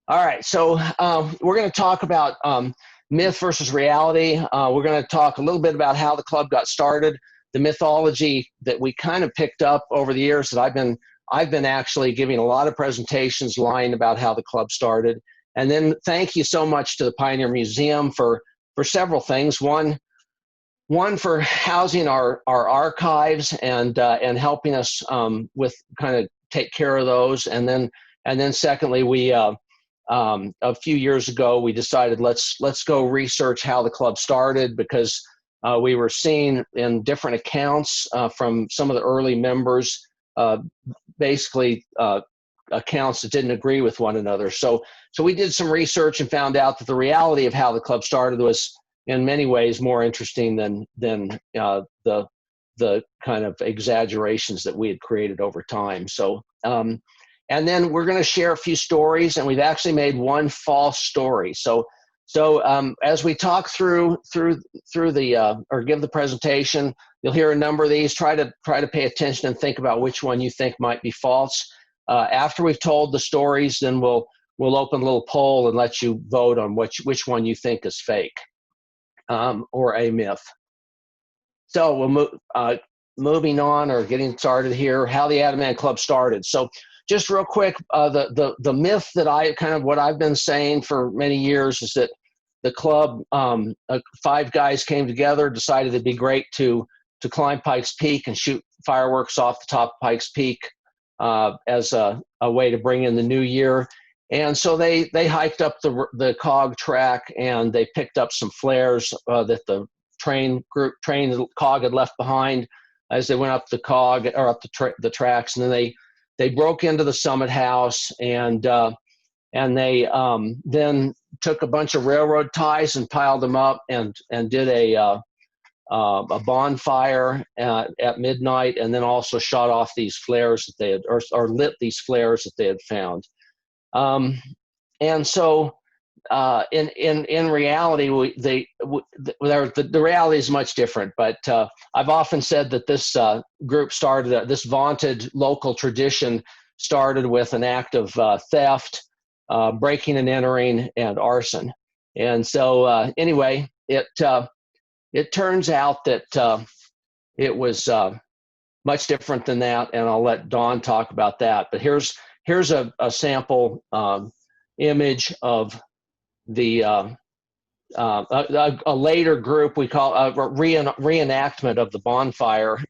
All right, so we're going to talk about myth versus reality. We're going to talk a little bit about how the club got started, the mythology that we kind of picked up over the years that I've been actually giving a lot of presentations lying about how the club started. And then thank you so much to the Pioneer Museum for several things. One for housing our archives and helping us with kind of take care of those. And then secondly, we a few years ago we decided let's go research how the club started, because we were seeing in different accounts from some of the early members basically accounts that didn't agree with one another. So we did some research and found out that the reality of how the club started was in many ways more interesting than the kind of exaggerations that we had created over time. So and then we're going to share a few stories, and we've actually made one false story. So as we talk through the or give the presentation, you'll hear a number of these. Try to pay attention and think about which one you think might be false. After we've told the stories, then we'll open a little poll and let you vote on which one you think is fake or a myth. So we'll moving on or getting started here. How the AdAmAn Club started. So just real quick, the myth that what I've been saying for many years is that the club, 5 guys came together, decided it'd be great to climb Pikes Peak and shoot fireworks off the top of Pikes Peak as a way to bring in the new year. And so they hiked up the cog track, and they picked up some flares that the train cog had left behind as they went up the cog or up the tracks. And then they broke into the Summit House, and they then took a bunch of railroad ties and piled them up and did a bonfire at midnight, and then also shot off these flares that they had, or lit these flares that they had found. And so in reality, the reality is much different. But I've often said that this group started, this vaunted local tradition started with an act of theft, breaking and entering, and arson. And so anyway, it turns out that it was much different than that, and I'll let Don talk about that. But here's a sample image of the a later group we call a reenactment of the bonfire.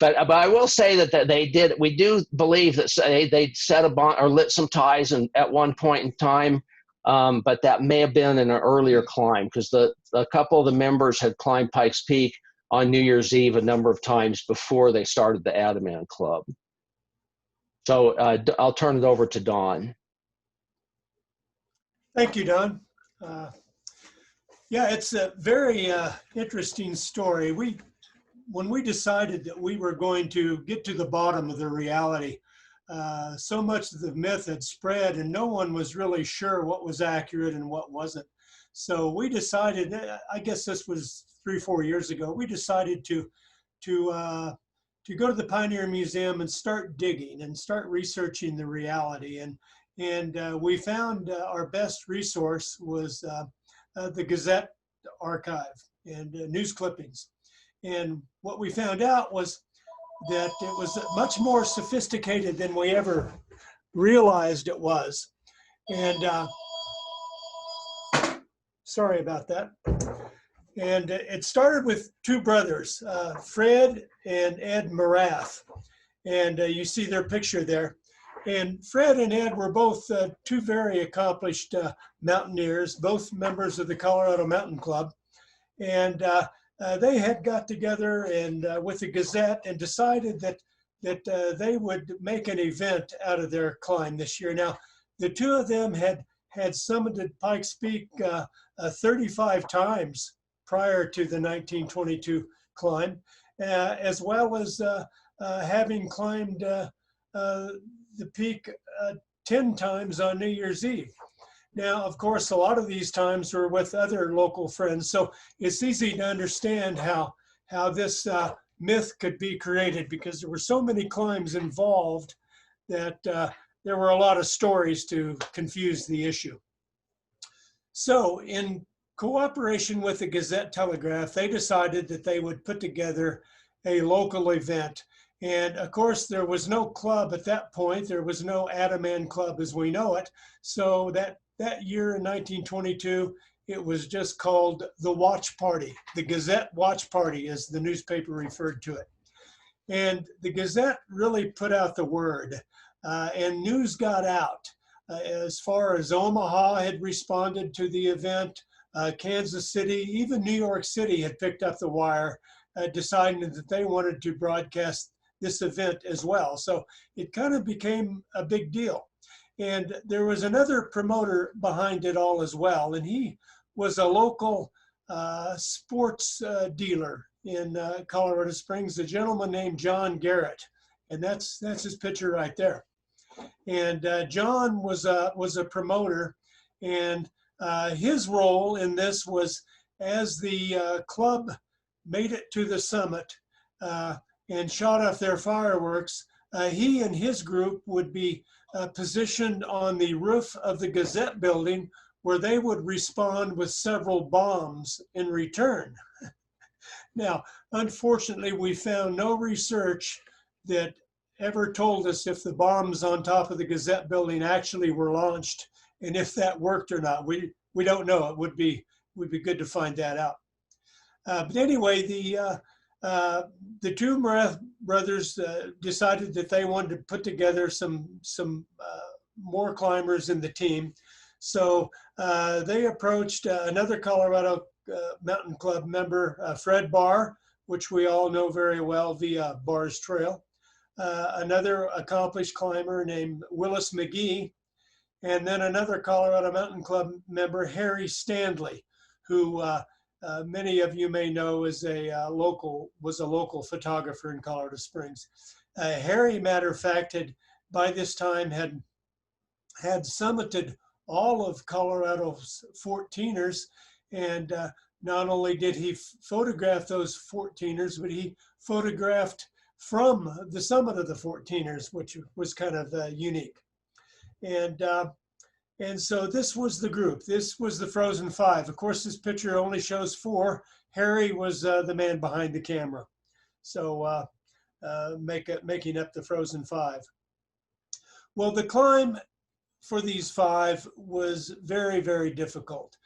But I will say that we do believe that they set a bond or lit some ties at one point in time, but that may have been in an earlier climb, because a couple of the members had climbed Pikes Peak on New Year's Eve a number of times before they started the AdAmAn Club. So I'll turn it over to Don. Thank you, Don. Yeah, it's a very interesting story. When we decided that we were going to get to the bottom of the reality, so much of the myth had spread and no one was really sure what was accurate and what wasn't. So we decided, I guess this was 3 or 4 years ago, we decided to go to the Pioneer Museum and start digging and start researching the reality. And we found our best resource was the Gazette archive and news clippings. And what we found out was that it was much more sophisticated than we ever realized it was. And sorry about that. And it started with 2 brothers, Fred and Ed Morath. And you see their picture there. And Fred and Ed were both 2 very accomplished mountaineers, both members of the Colorado Mountain Club. And they had got together and with the Gazette and decided that they would make an event out of their climb this year. Now, the 2 of them had summited Pikes Peak 35 times prior to the 1922 climb, as well as having climbed the peak 10 times on New Year's Eve. Now, of course, a lot of these times were with other local friends, so it's easy to understand how this myth could be created, because there were so many climbs involved that there were a lot of stories to confuse the issue. So in cooperation with the Gazette-Telegraph, they decided that they would put together a local event. And of course, there was no club at that point. There was no AdAmAn Club as we know it. So that year in 1922, it was just called the Watch Party. The Gazette Watch Party, as the newspaper referred to it. And the Gazette really put out the word, and news got out. As far as Omaha had responded to the event, Kansas City, even New York City had picked up the wire, deciding that they wanted to broadcast this event as well. So it kind of became a big deal. And there was another promoter behind it all as well, and he was a local sports dealer in Colorado Springs, a gentleman named John Garrett, and that's his picture right there. And John was a promoter, and his role in this was, as the club made it to the summit and shot off their fireworks, he and his group would be positioned on the roof of the Gazette building, where they would respond with several bombs in return. Now, unfortunately, we found no research that ever told us if the bombs on top of the Gazette building actually were launched and if that worked or not. We don't know. It would be good to find that out. But anyway, the two Marath brothers decided that they wanted to put together some more climbers in the team. So they approached another Colorado Mountain Club member, Fred Barr, which we all know very well via Barr's Trail, another accomplished climber named Willis McGee, and then another Colorado Mountain Club member, Harry Standley, who many of you may know was a local photographer in Colorado Springs. Harry, matter of fact, had by this time had summited all of Colorado's 14ers, and not only did he photograph those 14ers, but he photographed from the summit of the 14ers, which was kind of unique. And so this was the group. This was the Frozen Five. Of course, this picture only shows 4. Harry was the man behind the camera, so making up the Frozen Five. Well, the climb for these 5 was very, very difficult.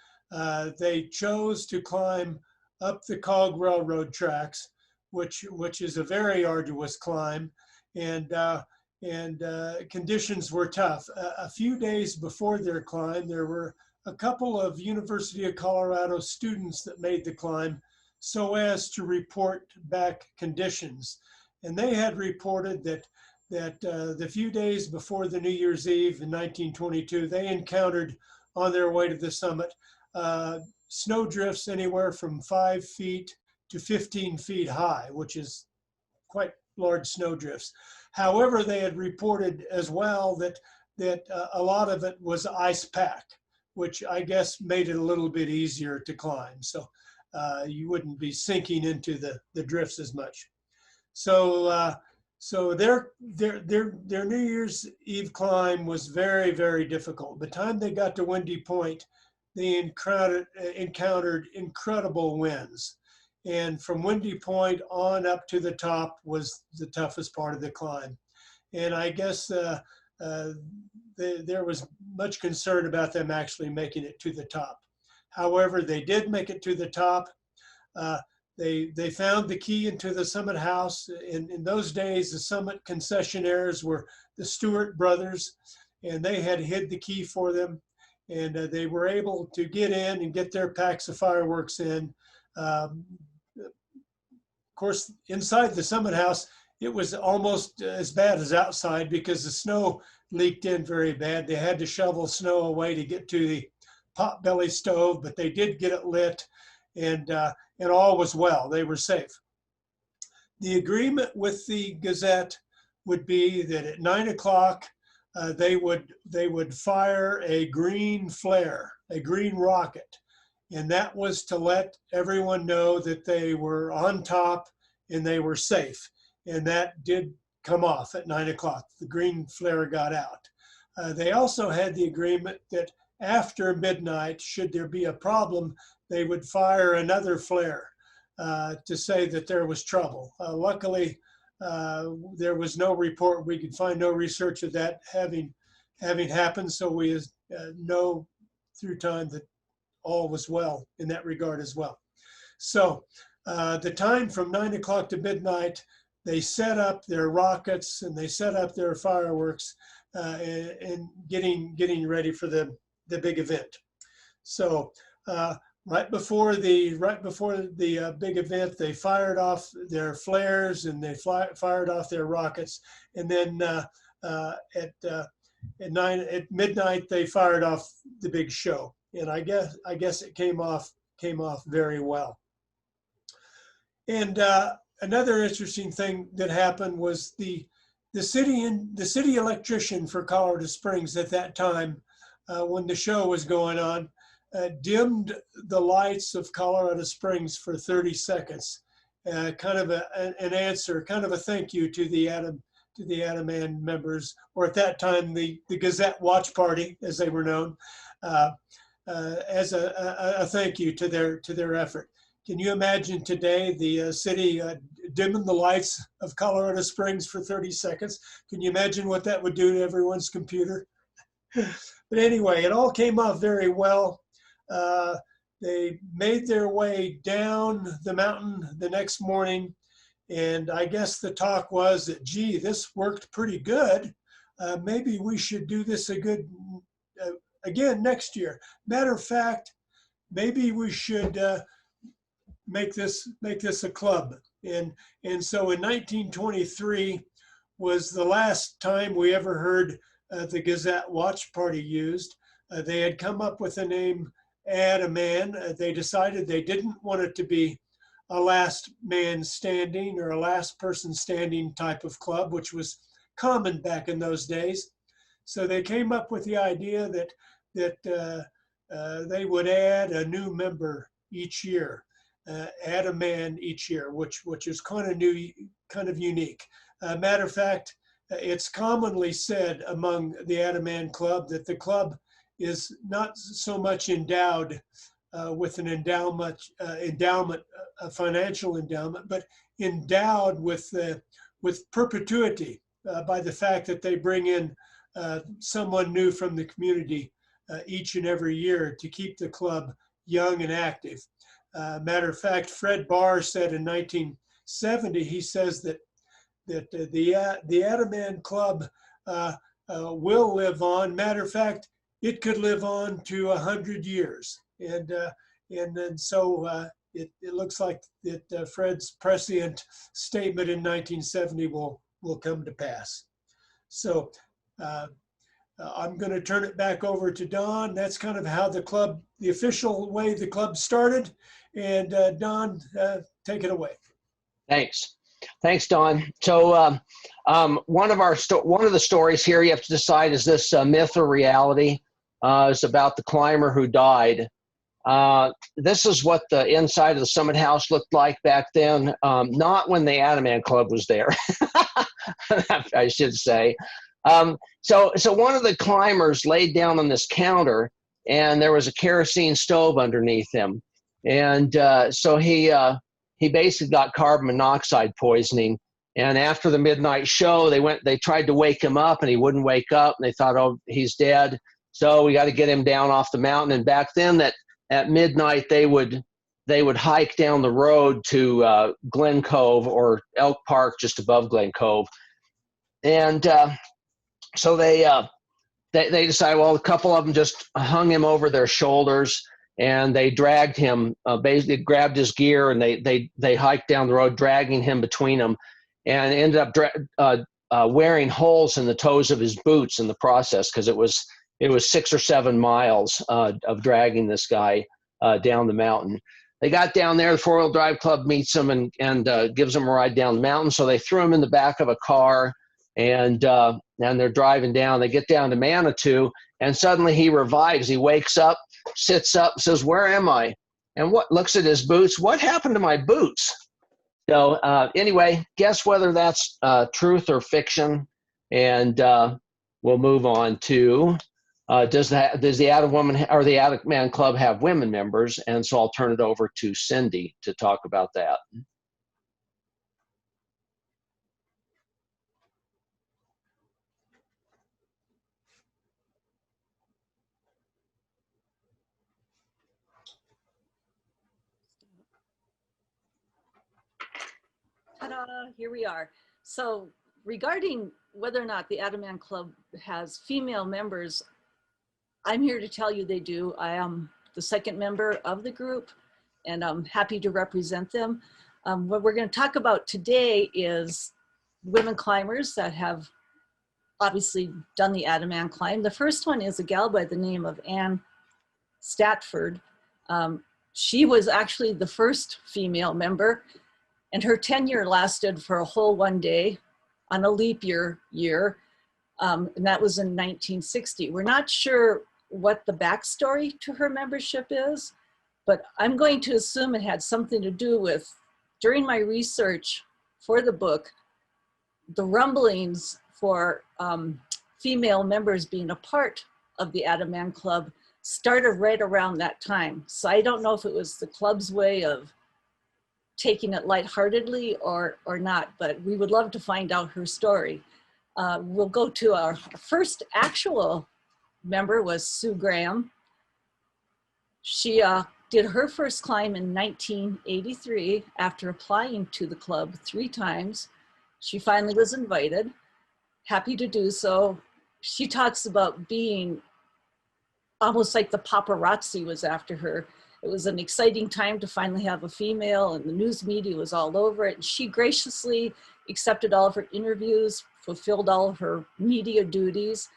They chose to climb up the Cog Railroad tracks, which is a very arduous climb, and conditions were tough. A few days before their climb, there were a couple of University of Colorado students that made the climb so as to report back conditions. And they had reported that the few days before the New Year's Eve in 1922, they encountered on their way to the summit snow drifts anywhere from 5 feet to 15 feet high, which is quite large snow drifts. However, they had reported as well that a lot of it was ice pack, which I guess made it a little bit easier to climb. So you wouldn't be sinking into the drifts as much. So their New Year's Eve climb was very, very difficult. By the time they got to Windy Point, they encountered incredible winds. And from Windy Point on up to the top was the toughest part of the climb. And I guess there was much concern about them actually making it to the top. However, they did make it to the top. They found the key into the Summit House. In those days, the Summit concessionaires were the Stewart brothers, and they had hid the key for them. And they were able to get in and get their packs of fireworks in. Of course, inside the Summit House, it was almost as bad as outside because the snow leaked in very bad. They had to shovel snow away to get to the potbelly stove, but they did get it lit, and all was well. They were safe. The agreement with the Gazette would be that at 9 o'clock, they would fire a green flare, a green rocket. And that was to let everyone know that they were on top and they were safe. And that did come off at 9 o'clock. The green flare got out. They also had the agreement that after midnight, should there be a problem, they would fire another flare to say that there was trouble. Luckily, there was no report. We could find no research of that having happened. So we know through time that all was well in that regard as well. So the time from 9 o'clock to midnight, they set up their rockets and they set up their fireworks and getting ready for the big event. So right before the big event, they fired off their flares and they fired off their rockets, and then at midnight they fired off the big show, and I guess it came off very well. And another interesting thing that happened was the city electrician for Colorado Springs at that time, when the show was going on, dimmed the lights of Colorado Springs for 30 seconds, kind of an answer, kind of a thank you to the AdAmAn members, or at that time the Gazette Watch Party, as they were known, as a thank you to their effort. Can you imagine today the city dimming the lights of Colorado Springs for 30 seconds? Can you imagine what that would do to everyone's computer? But anyway, it all came off very well. They made their way down the mountain the next morning, and I guess the talk was that, gee, this worked pretty good. Maybe we should do this again next year. Matter of fact, maybe we should make this a club. And so in 1923 was the last time we ever heard the Gazette Watch Party used. They had come up with the name AdAmAn. They decided they didn't want it to be a last man standing or a last person standing type of club, which was common back in those days. So they came up with the idea that they would add a new member each year, add a man each year, which is kind of unique. Matter of fact, it's commonly said among the AdAmAn Club that the club is not so much endowed with an endowment, a financial endowment, but endowed with perpetuity by the fact that they bring in someone new from the community each and every year to keep the club young and active. Matter of fact, Fred Barr said in 1970, he says that the AdAmAn Club will live on. Matter of fact, it could live on to 100 years, and then so it looks like that Fred's prescient statement in 1970 will come to pass. So I'm going to turn it back over to Don. That's kind of how the official way the club started. And Don, take it away. Thanks, Don. So one of the stories here you have to decide, is this myth or reality? It's about the climber who died. This is what the inside of the Summit House looked like back then, not when the AdAmAn Club was there, I should say. So one of the climbers laid down on this counter, and there was a kerosene stove underneath him. And so he basically got carbon monoxide poisoning. And after the midnight show, they tried to wake him up, and he wouldn't wake up. And they thought, oh, he's dead. So we got to get him down off the mountain. And back then, at midnight, they would hike down the road to Glen Cove, or Elk Park, just above Glen Cove. And so they decided, well, a couple of them just hung him over their shoulders, and they dragged him, basically grabbed his gear, and they hiked down the road, dragging him between them, and ended up wearing holes in the toes of his boots in the process, because it was 6 or 7 miles of dragging this guy down the mountain. They got down there, the Four-Wheel Drive Club meets them and gives them a ride down the mountain. So they threw him in the back of a car, and they're driving down. They get down to Manitou, and suddenly he revives. He wakes up, sits up, says, "Where am I?" And looks at his boots. What happened to my boots? So anyway, guess whether that's truth or fiction. And we'll move on to does the AdAmAn Club have women members? And so I'll turn it over to Cindy to talk about that. Ta-da, here we are. So regarding whether or not the AdAmAn Club has female members, I'm here to tell you they do. I am the second member of the group, and I'm happy to represent them. What we're going to talk about today is women climbers that have obviously done the AdAmAn climb. The first one is a gal by the name of Ann Statford. She was actually the first female member, and her tenure lasted for a whole one day on a leap year, and that was in 1960. We're not sure what the backstory to her membership is, but I'm going to assume it had something to do with, during my research for the book, the rumblings for female members being a part of the AdAmAn Club started right around that time. So I don't know if it was the club's way of taking it lightheartedly or not, but we would love to find out her story. We'll go to our first actual member was Sue Graham. She did her first climb in 1983 after applying to the club 3 times. She finally was invited, happy to do so. She talks about being almost like the paparazzi was after her. It was an exciting time to finally have a female, and the news media was all over it. And she graciously accepted all of her interviews, fulfilled all of her media duties.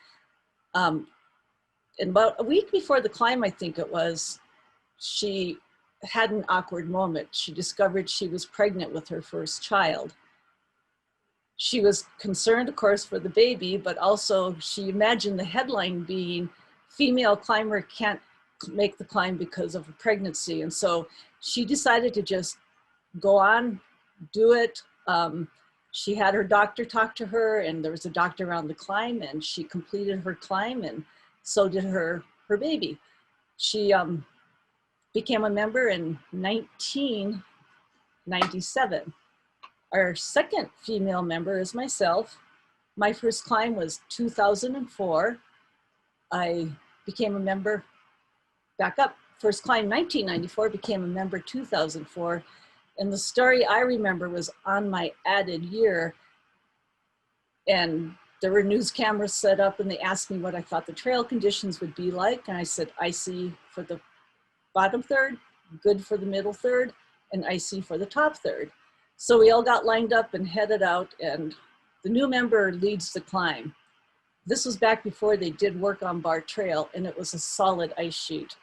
And about a week before the climb, I think it was, she had an awkward moment. She discovered she was pregnant with her first child. She was concerned, of course, for the baby, but also she imagined the headline being, female climber can't make the climb because of a pregnancy. And so she decided to just go on, do it. She had her doctor talk to her, and there was a doctor on the climb, and she completed her climb, and so did her baby. She became a member in 1997. Our second female member is myself. My first climb was 2004. I became a member, back up, first climb 1994, became a member 2004. And the story I remember was on my added year, and there were news cameras set up, and they asked me what I thought the trail conditions would be like. And I said, icy for the bottom third, good for the middle third, and icy for the top third. So we all got lined up and headed out, and the new member leads the climb. This was back before they did work on Bar Trail, and it was a solid ice sheet.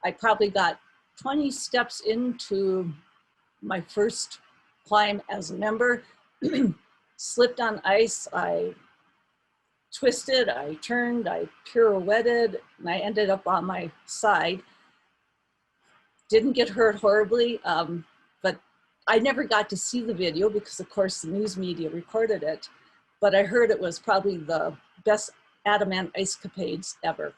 I probably got 20 steps into my first climb as a member, slipped on ice, I twisted, I turned, I pirouetted, and I ended up on my side. Didn't get hurt horribly, but I never got to see the video because, of course, the news media recorded it. But I heard it was probably the best AdAmAn ice capades ever.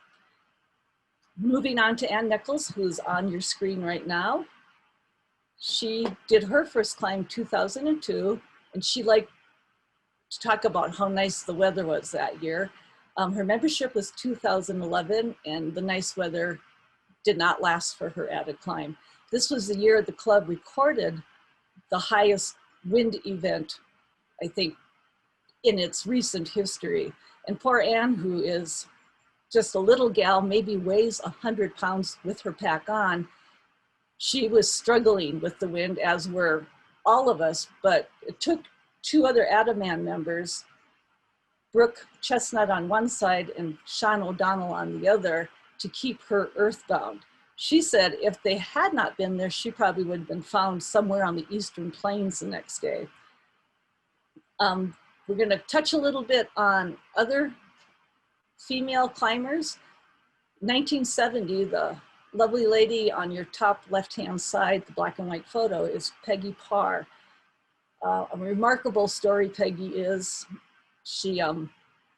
Moving on to Ann Nichols, who's on your screen right now. She did her first climb 2002, and she liked to talk about how nice the weather was that year. Her membership was 2011, and the nice weather did not last for her added climb. This was the year the club recorded the highest wind event, I think, in its recent history. And poor Ann, who is just a little gal, maybe weighs 100 pounds with her pack on, she was struggling with the wind, as were all of us, but it took 2 other AdAmAn members, Brooke Chestnut on one side and Sean O'Donnell on the other, to keep her earthbound. She said if they had not been there, she probably would have been found somewhere on the Eastern Plains the next day. We're gonna touch a little bit on other female climbers. 1970, the lovely lady on your top left-hand side, the black and white photo, is Peggy Parr. A remarkable story, Peggy is. She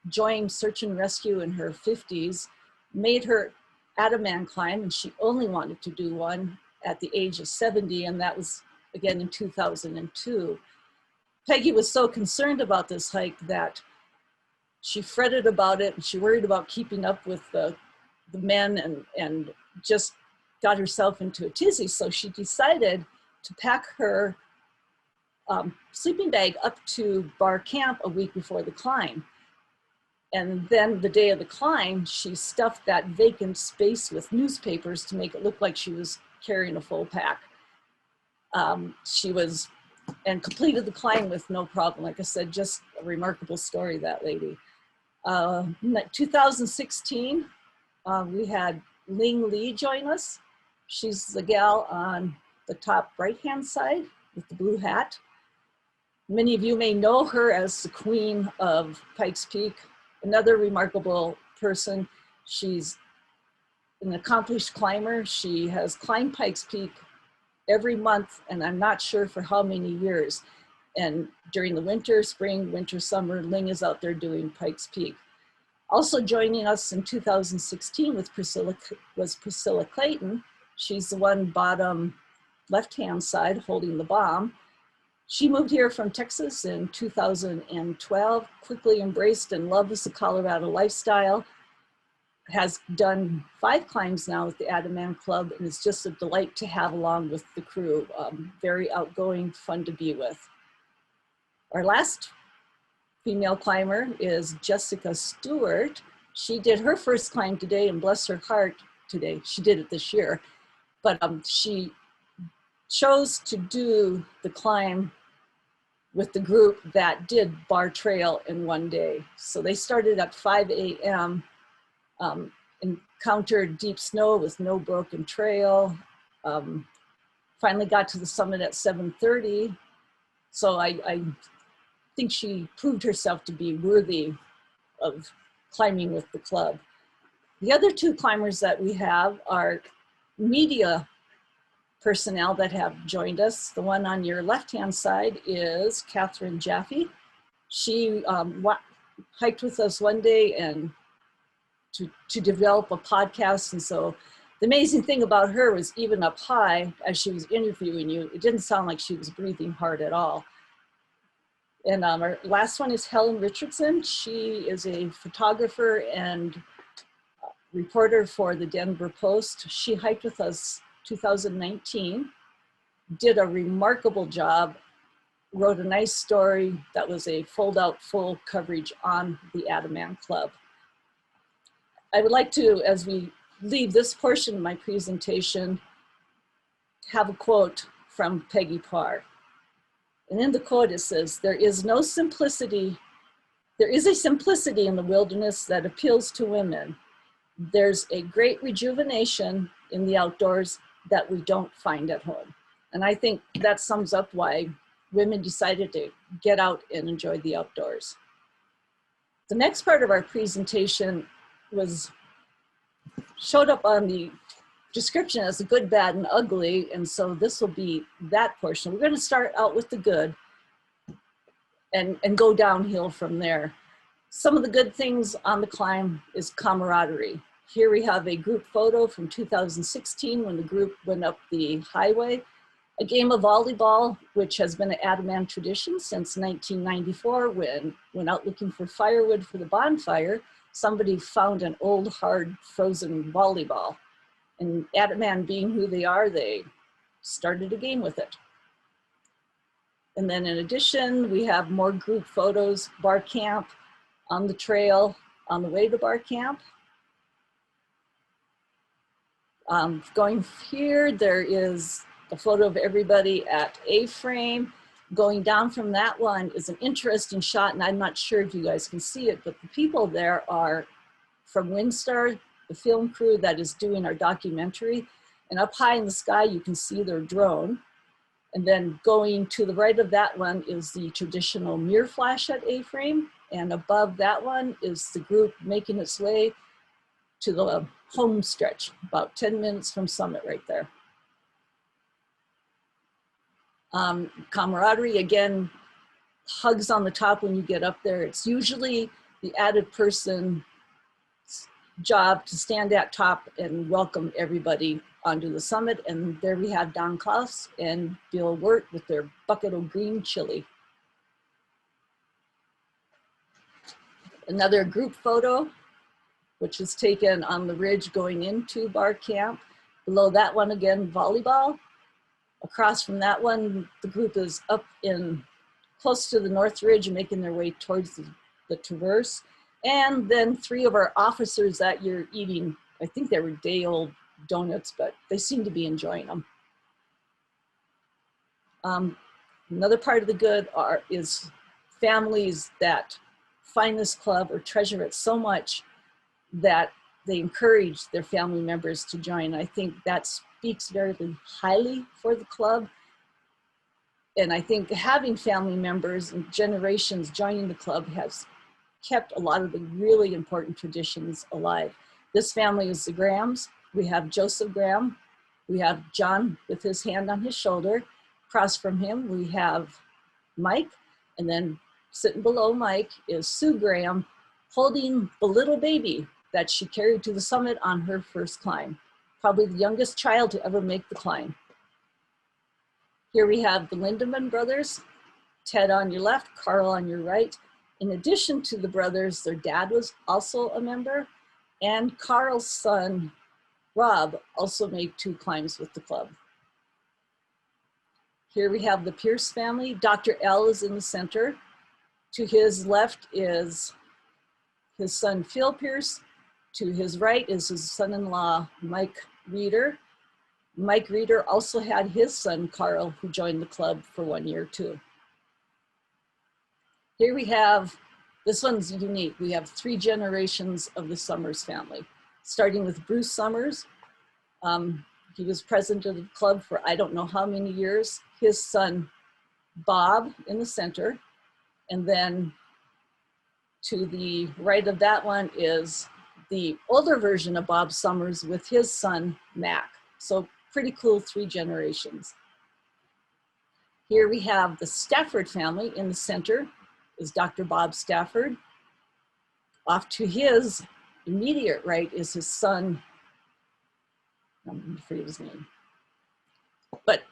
joined search and rescue in her 50s, made her AdAmAn climb, and she only wanted to do one at the age of 70, and that was again in 2002. Peggy was so concerned about this hike that she fretted about it, and she worried about keeping up with the men, and just got herself into a tizzy. So she decided to pack her sleeping bag up to bar camp a week before the climb. And then the day of the climb, she stuffed that vacant space with newspapers to make it look like she was carrying a full pack. And completed the climb with no problem. Like I said, just a remarkable story, that lady. 2016, we had Ling Lee join us. She's the gal on the top right-hand side with the blue hat. Many of you may know her as the queen of Pikes Peak. Another remarkable person. She's an accomplished climber. She has climbed Pikes Peak every month, and I'm not sure for how many years. And during the winter, spring, winter, summer, Ling is out there doing Pikes Peak. Also joining us in 2016 was Priscilla Clayton. She's the one bottom left-hand side holding the bomb. She moved here from Texas in 2012, quickly embraced and loves the Colorado lifestyle, has done 5 climbs now with the AdAmAn Club, and it's just a delight to have along with the crew. Very outgoing, fun to be with. Our last female climber is Jessica Stewart. She did her first climb today, and bless her heart today, she did it this year, but she chose to do the climb with the group that did Bar Trail in one day. So they started at 5 a.m., encountered deep snow with no broken trail, finally got to the summit at 7:30. So I think she proved herself to be worthy of climbing with the club. The other 2 climbers that we have are media personnel that have joined us. The one on your left-hand side is Catherine Jaffe. She hiked with us one day and to develop a podcast. And so the amazing thing about her was, even up high, as she was interviewing you, it didn't sound like she was breathing hard at all. And our last one is Helen Richardson. She is a photographer and reporter for the Denver Post. She hiked with us 2019, did a remarkable job, wrote a nice story that was a fold-out full coverage on the AdAmAn Club. I would like to, as we leave this portion of my presentation, have a quote from Peggy Parr. And in the quote it says, there is a simplicity in the wilderness that appeals to women. There's a great rejuvenation in the outdoors that we don't find at home. And I think that sums up why women decided to get out and enjoy the outdoors. The next part of our presentation showed up on the description as the good, bad, and ugly, and so this will be that portion. We're going to start out with the good and go downhill from there. Some of the good things on the climb is camaraderie. Here we have a group photo from 2016 when the group went up the highway. A game of volleyball, which has been an AdAmAn tradition since 1994, when out looking for firewood for the bonfire, somebody found an old, hard, frozen volleyball. And AdAmAn, being who they are, they started a game with it. And then in addition, we have more group photos, bar camp, on the trail, on the way to bar camp. Going here, there is a photo of everybody at A-frame. Going down from that one is an interesting shot, and I'm not sure if you guys can see it, but the people there are from Windstar, the film crew that is doing our documentary. And up high in the sky, you can see their drone. And then going to the right of that one is the traditional mirror flash at A-frame. And above that one is the group making its way to the home stretch, about 10 minutes from summit right there. Camaraderie, again, hugs on the top when you get up there. It's usually the added person job to stand at top and welcome everybody onto the summit. And there we have Don Kallaus and Bill Wirt with their bucket of green chili. Another group photo, which is taken on the ridge going into bar camp. Below that one again, volleyball. Across from that one, the group is up in close to the North Ridge, making their way towards the traverse. And then 3 of our officers that year eating, I think they were day-old donuts, but they seem to be enjoying them. Another part of the good is families that find this club or treasure it so much that they encourage their family members to join. I think that speaks very highly for the club. And I think having family members and generations joining the club has kept a lot of the really important traditions alive. This family is the Grahams. We have Joseph Graham. We have John with his hand on his shoulder. Across from him, we have Mike. And then sitting below Mike is Sue Graham holding the little baby that she carried to the summit on her first climb. Probably the youngest child to ever make the climb. Here we have the Lindemann brothers, Ted on your left, Carl on your right. In addition to the brothers, their dad was also a member, and Carl's son, Rob, also made 2 climbs with the club. Here we have the Pierce family. Dr. L is in the center. To his left is his son, Phil Pierce. To his right is his son-in-law, Mike Reeder. Mike Reeder also had his son, Carl, who joined the club for 1 year too. Here we have, this one's unique. We have 3 generations of the Summers family, starting with Bruce Summers. He was president of the club for I don't know how many years. His son, Bob, in the center. And then to the right of that one is the older version of Bob Summers with his son, Mac. So pretty cool 3 generations. Here we have the Stafford family. In the center is Dr. Bob Stafford. Off to his immediate right is his son, I forget his name. But,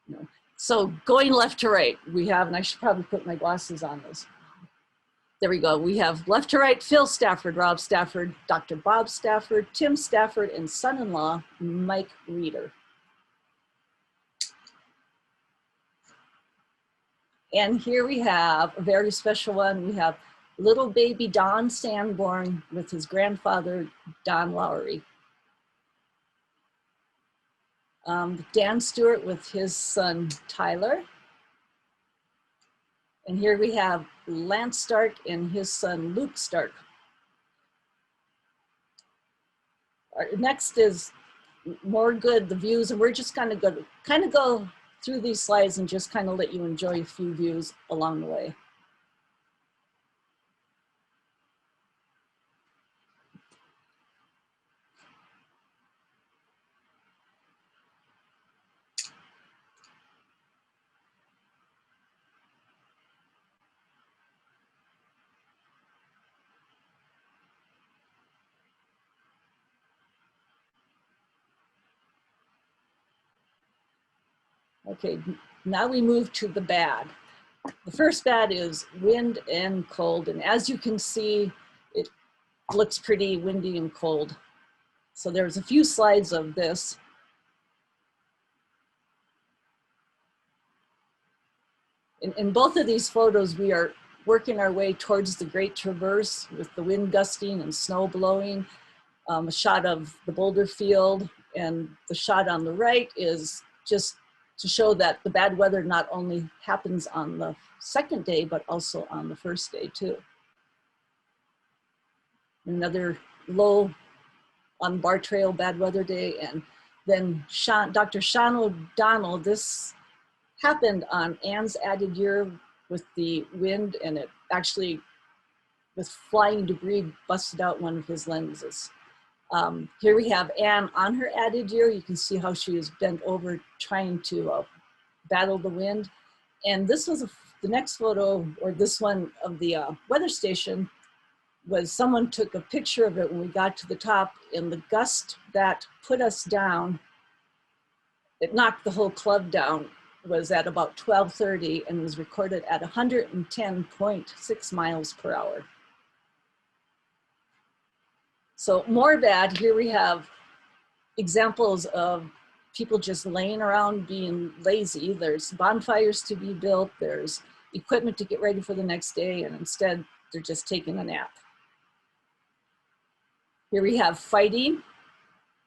you know, so going left to right, we have, and I should probably put my glasses on this. There we go. We have left to right, Phil Stafford, Rob Stafford, Dr. Bob Stafford, Tim Stafford, and son-in-law, Mike Reeder. And here we have a very special one. We have little baby Don Sanborn with his grandfather, Don Lowry. Dan Stewart with his son, Tyler. And here we have Lance Stark and his son, Luke Stark. Next is more good, the views, and we're just kind of go through these slides and just kind of let you enjoy a few views along the way. Okay, now we move to the bad. The first bad is wind and cold. And as you can see, it looks pretty windy and cold. So there's a few slides of this. In both of these photos, we are working our way towards the Great Traverse with the wind gusting and snow blowing. A shot of the boulder field, and the shot on the right is just to show that the bad weather not only happens on the second day, but also on the first day too. Another low on Bar Trail bad weather day. And then Dr. Sean O'Donnell, this happened on Anne's added year with the wind, and it actually, with flying debris, busted out one of his lenses. Here we have Anne on her added year. You can see how she is bent over trying to battle the wind. And this was the next photo, or this one of the weather station. was someone took a picture of it when we got to the top, and the gust that put us down, it knocked the whole club down, was at about 12:30 and was recorded at 110.6 miles per hour. So more bad, here we have examples of people just laying around being lazy. There's bonfires to be built, there's equipment to get ready for the next day, and instead they're just taking a nap. Here we have fighting.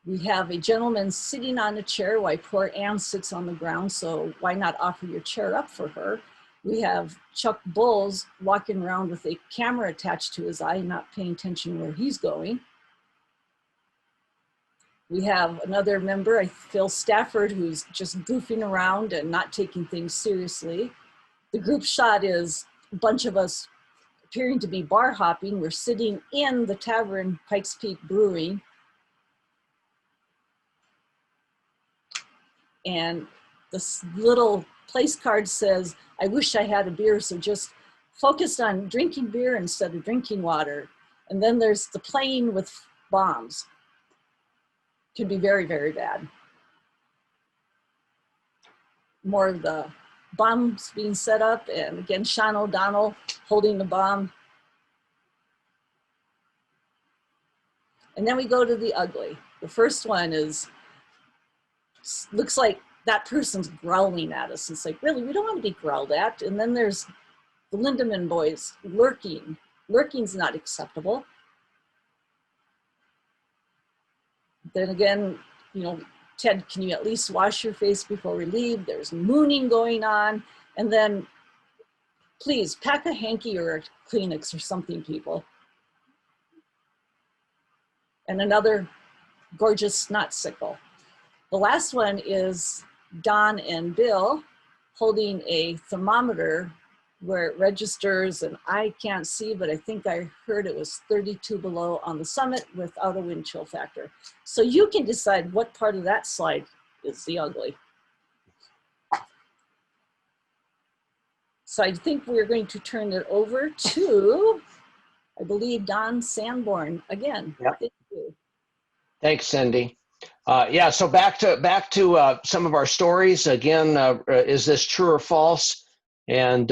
We have a gentleman sitting on a chair while poor Anne sits on the ground, so why not offer your chair up for her? We have Chuck Bowles walking around with a camera attached to his eye, not paying attention where he's going. We have another member, Phil Stafford, who's just goofing around and not taking things seriously. The group shot is a bunch of us appearing to be bar hopping. We're sitting in the tavern, Pikes Peak Brewing. And this little place card says, I wish I had a beer, so just focused on drinking beer instead of drinking water. And then there's the playing with bombs. Can be very, very bad. More of the bombs being set up, and again, Sean O'Donnell holding the bomb. And then we go to the ugly. The first one is, looks like that person's growling at us. It's like, really, we don't want to be growled at. And then there's the Lindemann boys lurking. Lurking's not acceptable. Then again, you know, Ted, can you at least wash your face before we leave? There's mooning going on. And then, please, pack a hanky or a Kleenex or something, people. And another gorgeous snotsicle. The last one is Don and Bill holding a thermometer where it registers, and I can't see, but I think I heard it was 32 below on the summit without a wind chill factor. So you can decide what part of that slide is the ugly. So I think we're going to turn it over to, I believe, Don Sanborn again. Yep. Thank you. Thanks, Cindy. Yeah, so back to some of our stories. Again, is this true or false? And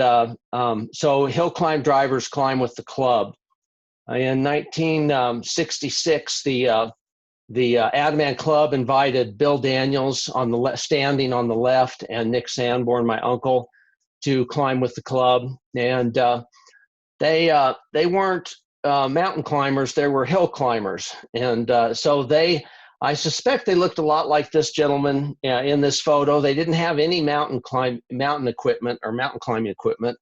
so hill climb drivers climb with the club. In 1966, the AdAmAn Club invited Bill Daniels on the standing on the left, and Nick Sanborn, my uncle, to climb with the club. And they weren't mountain climbers; they were hill climbers. And so I suspect they looked a lot like this gentleman in this photo. They didn't have any mountain equipment or mountain climbing equipment.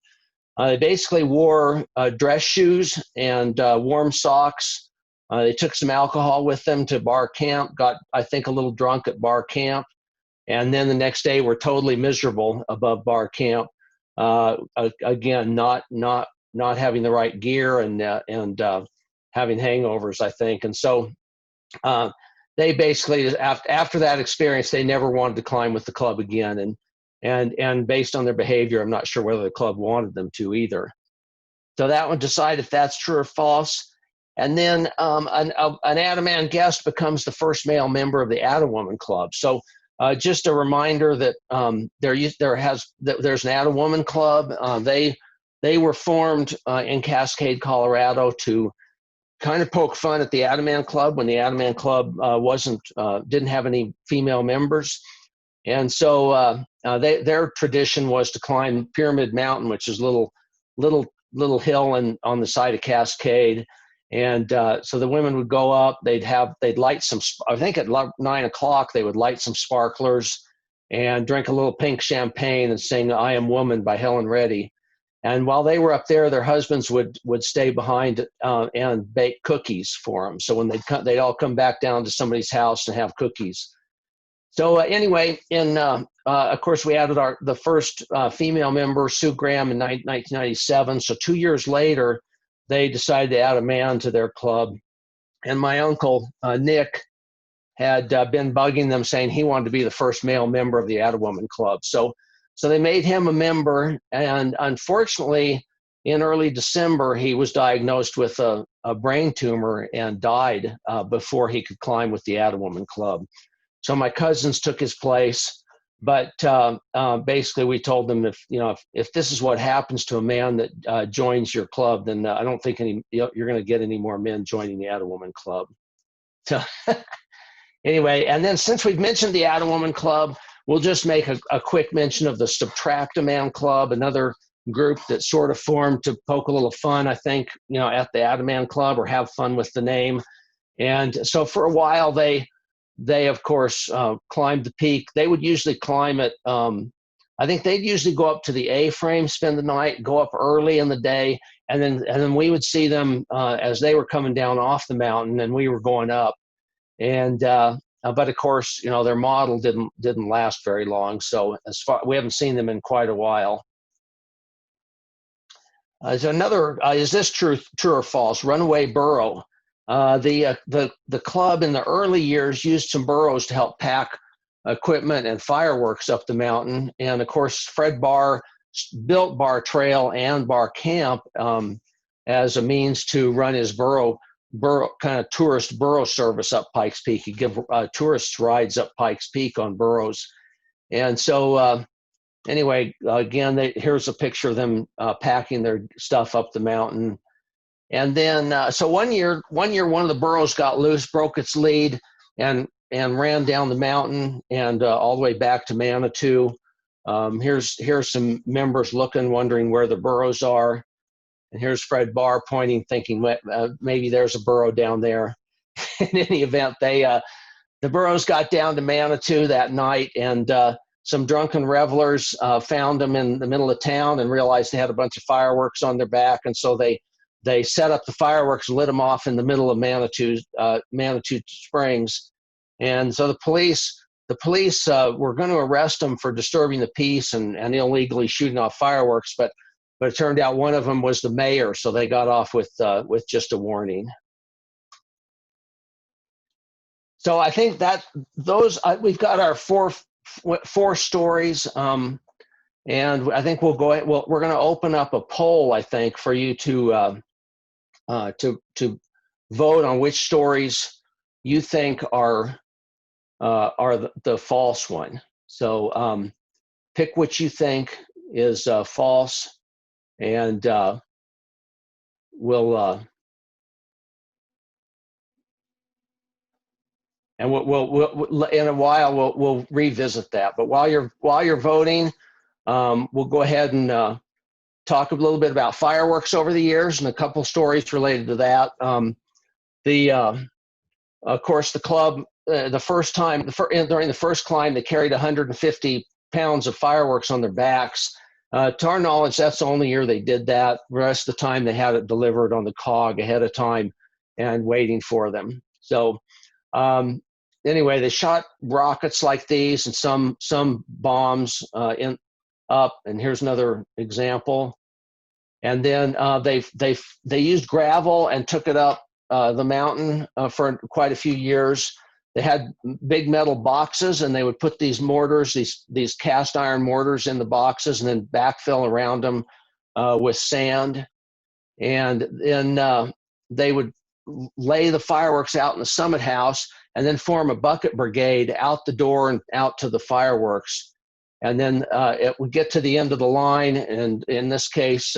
They basically wore dress shoes and warm socks. They took some alcohol with them to bar camp, got, I think, a little drunk at bar camp, and then the next day were totally miserable above bar camp. Again, not having the right gear and having hangovers, I think. And so they basically, after that experience, they never wanted to climb with the club again. And based on their behavior, I'm not sure whether the club wanted them to either. So that would decide if that's true or false. And then an AdAmAn guest becomes the first male member of the AdAwoman Club. So just a reminder that there's an AdAwoman Club. They were formed in Cascade, Colorado, to kind of poke fun at the AdAmAn Club when the AdAmAn Club didn't have any female members. And so their tradition was to climb Pyramid Mountain, which is a little hill on the side of Cascade. And so the women would go up, they'd light some, I think at 9 o'clock, they would light some sparklers and drink a little pink champagne and sing I Am Woman by Helen Reddy. And while they were up there, their husbands would stay behind and bake cookies for them. So when they'd all come back down to somebody's house and have cookies. So anyway, of course, we added the first female member, Sue Graham, in 1997. So 2 years later, they decided to add a man to their club. And my uncle, Nick, had been bugging them, saying he wanted to be the first male member of the AdAwoman Club. So they made him a member. And unfortunately, in early December, he was diagnosed with a brain tumor and died before he could climb with the AdAmAn Club. So my cousins took his place, but basically we told them, if this is what happens to a man that joins your club, then I don't think you're going to get any more men joining the AdAmAn Club. So anyway, and then since we've mentioned the AdAmAn Club, we'll just make a quick mention of the AdAmAn Club, another group that sort of formed to poke a little fun, I think, at the AdAmAn Club, or have fun with the name. And so for a while, they of course climbed the peak. They would usually climb it. I think they'd usually go up to the A-frame, spend the night, go up early in the day, and then we would see them as they were coming down off the mountain, and we were going up. And but of course, their model didn't last very long. So we haven't seen them in quite a while. There's another, is this true or false? Runaway burro. The club in the early years used some burros to help pack equipment and fireworks up the mountain. And of course, Fred Barr built Barr Trail and Barr Camp as a means to run his burro kind of tourist burro service up Pikes Peak. He'd give tourists rides up Pikes Peak on burros. And so anyway, again, here's a picture of them packing their stuff up the mountain. And then, so one year, one of the burros got loose, broke its lead, and ran down the mountain and all the way back to Manitou. Here's some members looking, wondering where the burros are. And here's Fred Barr pointing, thinking maybe there's a burro down there. In any event, the burros got down to Manitou that night, and some drunken revelers found them in the middle of town and realized they had a bunch of fireworks on their back, and so they set up the fireworks, lit them off in the middle of Manitou Springs. And so the police were going to arrest them for disturbing the peace and illegally shooting off fireworks, but it turned out one of them was the mayor, so they got off with just a warning. So I think that we've got our four stories, and I think we're going to open up a poll, I think, for you to vote on which stories you think are the false one. So pick which you think is false, and we'll in a while we'll revisit that. But while you're voting, we'll go ahead and talk a little bit about fireworks over the years and a couple stories related to that. Of course, the club, during the first climb, they carried 150 pounds of fireworks on their backs. To our knowledge, that's the only year they did that. The rest of the time, they had it delivered on the COG ahead of time and waiting for them. So anyway, they shot rockets like these and some bombs up. And here's another example. And then they used gravel and took it up the mountain for quite a few years. They had big metal boxes, and they would put these mortars, these cast iron mortars, in the boxes, and then backfill around them with sand. And then they would lay the fireworks out in the summit house, and then form a bucket brigade out the door and out to the fireworks. And then it would get to the end of the line, and in this case,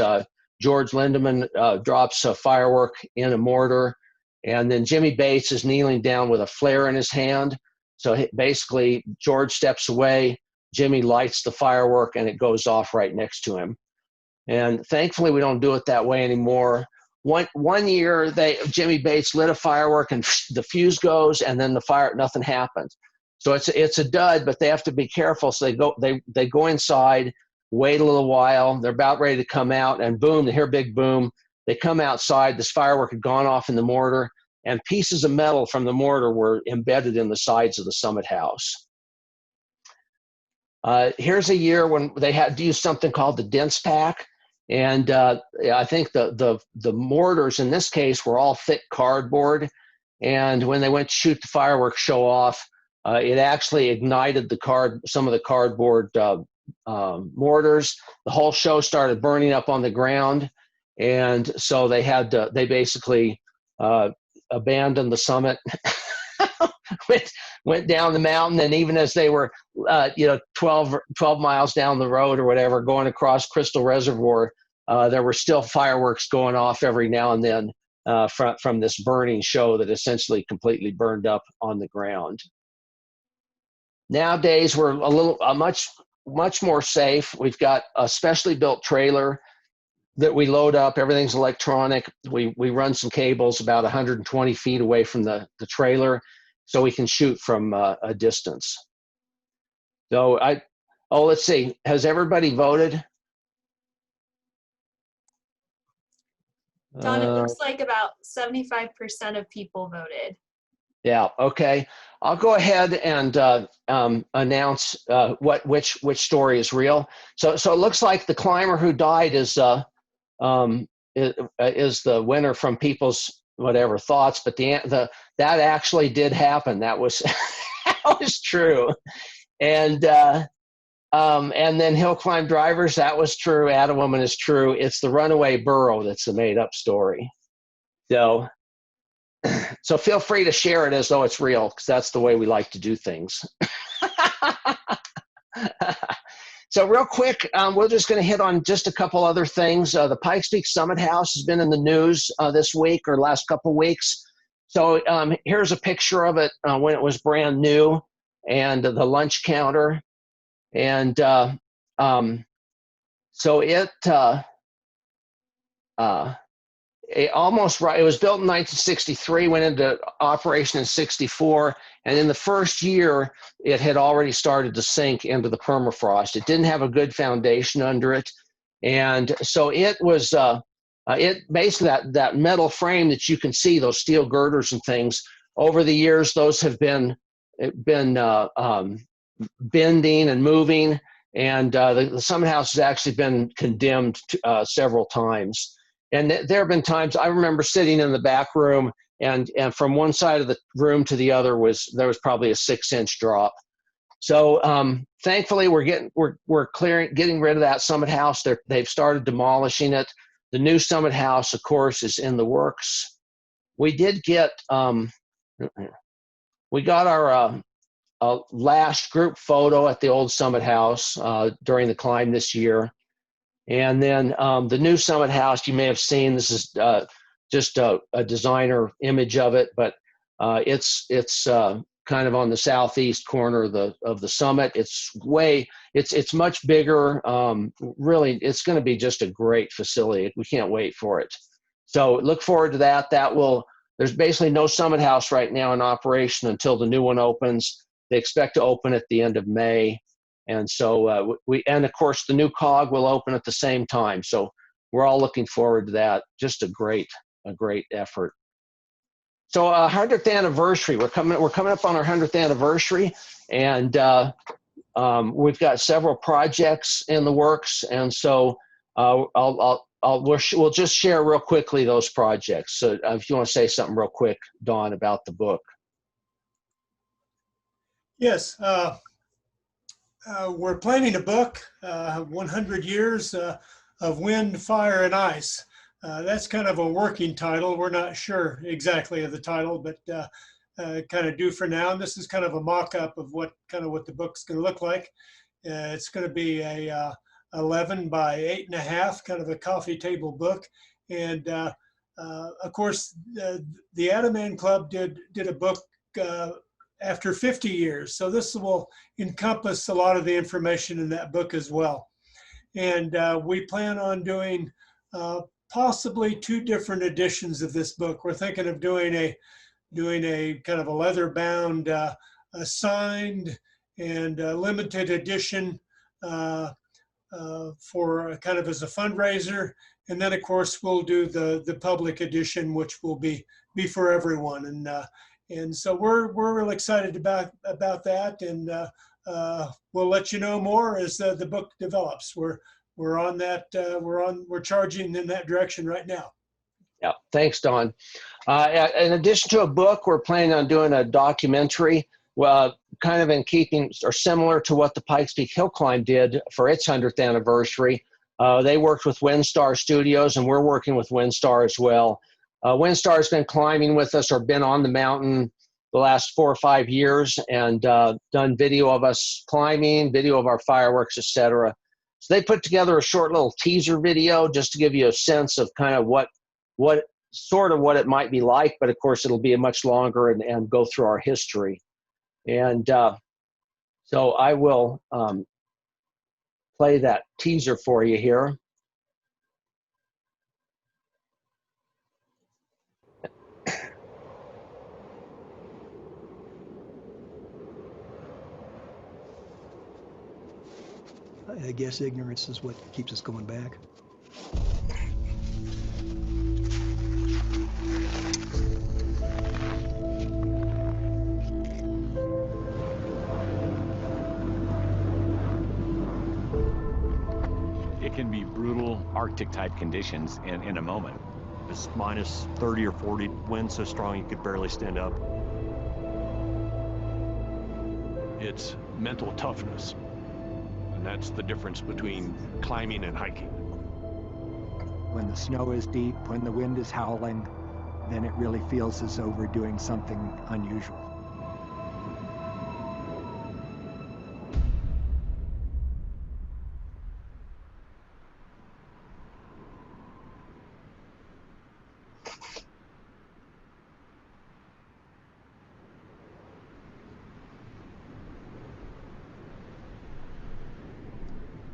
George Lindemann drops a firework in a mortar, and then Jimmy Bates is kneeling down with a flare in his hand. So basically, George steps away, Jimmy lights the firework, and it goes off right next to him. And thankfully, we don't do it that way anymore. One year, Jimmy Bates lit a firework, and the fuse goes, and then nothing happens. So it's a dud, but they have to be careful. So they go inside, wait a little while. They're about ready to come out, and boom, they hear a big boom. They come outside. This firework had gone off in the mortar, and pieces of metal from the mortar were embedded in the sides of the summit house. Here's a year when they had to use something called the dense pack. And I think the mortars in this case were all thick cardboard. And when they went to shoot the fireworks show off, it actually ignited some of the cardboard mortars. The whole show started burning up on the ground. And so they basically abandoned the summit, went down the mountain, and even as they were 12 miles down the road or whatever, going across Crystal Reservoir, there were still fireworks going off every now and then from this burning show that essentially completely burned up on the ground. Nowadays, we're much more safe. We've got a specially built trailer that we load up. Everything's electronic. We run some cables about 120 feet away from the trailer, so we can shoot from a distance. So let's see. Has everybody voted? Don, it looks like about 75% of people voted. Yeah. Okay. I'll go ahead and announce which story is real. So it looks like the climber who died is the winner from people's whatever thoughts, but that actually did happen. That was that was true. And then hill climb drivers, that was true. AdAmAn is true. It's the runaway burro that's a made up story. So feel free to share it as though it's real, because that's the way we like to do things. So real quick, we're just going to hit on just a couple other things. The Pikes Peak Summit House has been in the news this week or last couple weeks. So here's a picture of it when it was brand new, and the lunch counter. And so it almost right. It was built in 1963, went into operation in 64, and in the first year, it had already started to sink into the permafrost. It didn't have a good foundation under it, and so it was. It basically that metal frame that you can see, those steel girders and things. Over the years, those have been bending and moving, and the Summit House has actually been condemned several times. And there have been times I remember sitting in the back room, and from one side of the room to the other there was probably a 6-inch drop. So thankfully we're getting rid of that Summit House. They've started demolishing it. The new Summit House, of course, is in the works. We did get we got our last group photo at the old Summit House during the climb this year. And then the new Summit House, you may have seen, this is just a designer image of it, but it's kind of on the southeast corner of the summit. It's much bigger. Really, it's going to be just a great facility. We can't wait for it. So look forward to that. There's basically no Summit House right now in operation until the new one opens. They expect to open at the end of May. And so and of course the new COG will open at the same time. So we're all looking forward to that. Just a great effort. So 100th anniversary. We're coming up on our 100th anniversary, and we've got several projects in the works. And so we'll just share real quickly those projects. So if you want to say something real quick, Don, about the book. Yes. We're planning a book, 100 Years of Wind, Fire, and Ice. That's kind of a working title. We're not sure exactly of the title, but kind of do for now. And this is kind of a mock-up of what the book's going to look like. It's going to be a 11 by 8.5, kind of a coffee table book. And of course, the AdAmAn Club did a book after 50 years. So this will encompass a lot of the information in that book as well. And we plan on doing possibly 2 different editions of this book. We're thinking of doing a kind of a leather bound, signed and limited edition for kind of as a fundraiser. And then of course we'll do the public edition, which will be for everyone. And so we're really excited about that, and we'll let you know more as the book develops. We're on that. We're charging in that direction right now. Yeah, thanks, Don. In addition to a book, we're planning on doing a documentary, kind of in keeping or similar to what the Pikes Peak Hill Climb did for its 100th anniversary. They worked with WinStar Studios, and we're working with WinStar as well. WinStar has been climbing with us or been on the mountain the last 4 or 5 years and done video of us climbing, video of our fireworks, etc. So they put together a short little teaser video just to give you a sense of kind of what it might be like, but of course it'll be a much longer and go through our history. And so I will play that teaser for you here. I guess ignorance is what keeps us going back. It can be brutal Arctic type conditions in a moment. It's minus 30 or 40, wind so strong you could barely stand up. It's mental toughness. And that's the difference between climbing and hiking. When the snow is deep, when the wind is howling, then it really feels as though we're doing something unusual.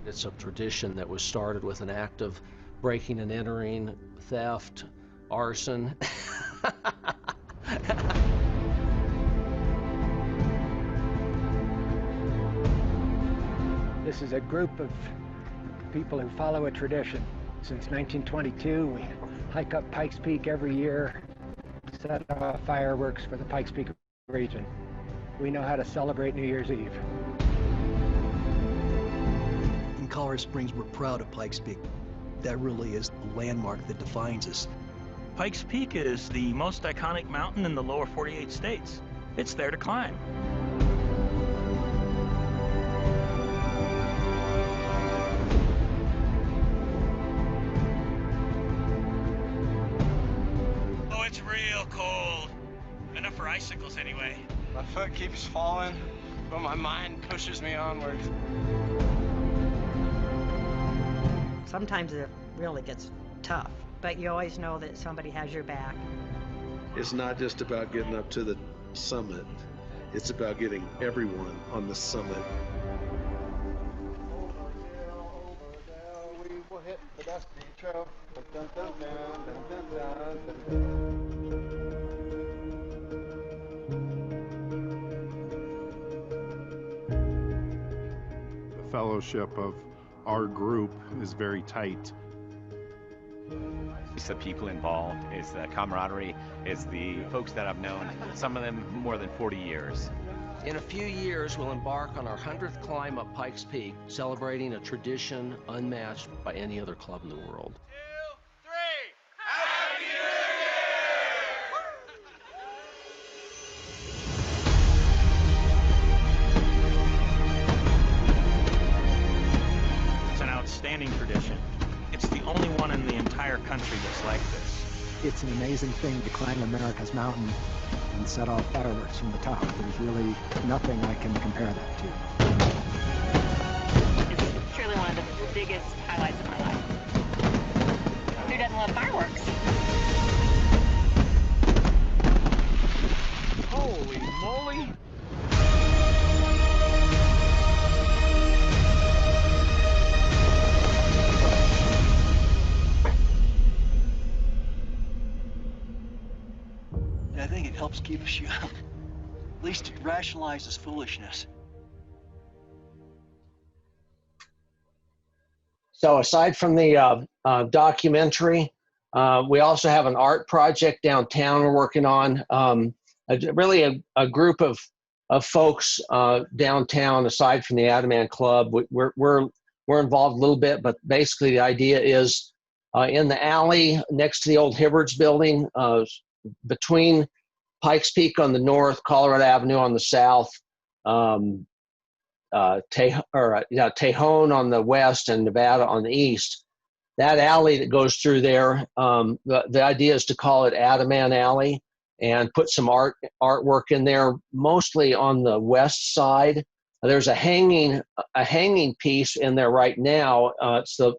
It's a tradition that was started with an act of breaking and entering, theft, arson. This is a group of people who follow a tradition. Since 1922, we hike up Pikes Peak every year, set off fireworks for the Pikes Peak region. We know how to celebrate New Year's Eve. In Colorado Springs, we're proud of Pikes Peak. That really is the landmark that defines us. Pikes Peak is the most iconic mountain in the lower 48 states. It's there to climb. Oh, it's real cold. Enough for icicles anyway. My foot keeps falling, but my mind pushes me onwards. Sometimes it really gets tough, but you always know that somebody has your back. It's not just about getting up to the summit. It's about getting everyone on the summit. We will hit the dusty trail. Dun, dun, dun, dun, dun, dun. The fellowship of our group is very tight. It's the people involved, it's the camaraderie, it's the folks that I've known, some of them more than 40 years. In a few years, we'll embark on our 100th climb up Pikes Peak, celebrating a tradition unmatched by any other club in the world. Outstanding tradition. It's the only one in the entire country that's like this. It's an amazing thing to climb America's mountain and set off fireworks from the top. There's really nothing I can compare that to. It's truly one of the biggest highlights of my life. Who doesn't love fireworks? Holy moly! I think it helps keep us young. At least it rationalizes foolishness. So aside from the documentary, we also have an art project downtown we're working on. Really a group of folks downtown, aside from the AdAmAn Club. We're involved a little bit, but basically the idea is in the alley next to the old Hibbert's building, between Pikes Peak on the north, Colorado Avenue on the south, Tejon on the west and Nevada on the east. That alley that goes through there, the idea is to call it AdAmAn Alley and put some artwork in there, mostly on the west side. There's a hanging piece in there right now. It's the